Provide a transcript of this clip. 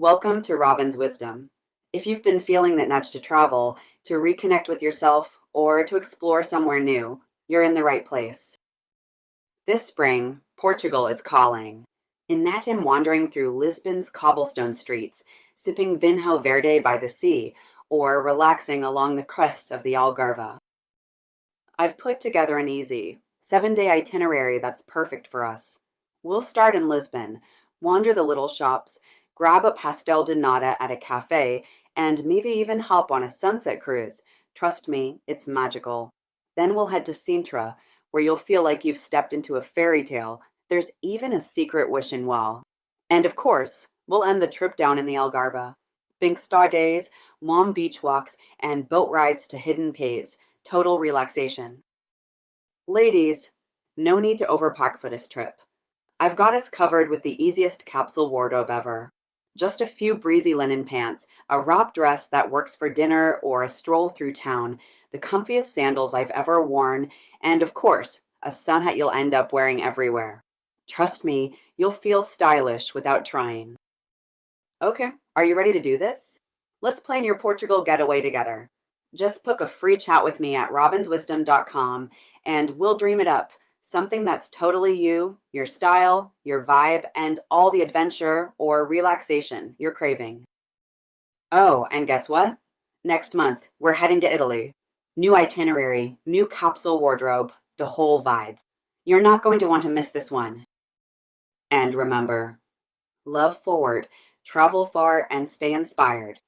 Welcome to Robin's Wisdom. If you've been feeling that nudge to travel, to reconnect with yourself, or to explore somewhere new, you're in the right place. This spring, Portugal is calling. Imagine wandering through Lisbon's cobblestone streets, sipping vinho verde by the sea, or relaxing along the crests of the Algarve. I've put together an easy, 7-day itinerary that's perfect for us. We'll start in Lisbon, wander the little shops, grab a pastel de nata at a cafe, and maybe even hop on a sunset cruise. Trust me, it's magical. Then we'll head to Sintra, where you'll feel like you've stepped into a fairy tale. There's even a secret wishing well. And of course, we'll end the trip down in the Algarve. Pink star days, warm beach walks, and boat rides to hidden bays. Total relaxation. Ladies, no need to overpack for this trip. I've got us covered with the easiest capsule wardrobe ever. Just a few breezy linen pants, a wrap dress that works for dinner or a stroll through town, the comfiest sandals I've ever worn, and of course, a sun hat you'll end up wearing everywhere. Trust me, you'll feel stylish without trying. Okay, are you ready to do this? Let's plan your Portugal getaway together. Just book a free chat with me at robinswisdom.com and we'll dream it up. Something that's totally you, your style, your vibe, and all the adventure or relaxation you're craving. Oh, and guess what? Next month, we're heading to Italy. New itinerary, new capsule wardrobe, the whole vibe. You're not going to want to miss this one. And remember, love forward, travel far, and stay inspired.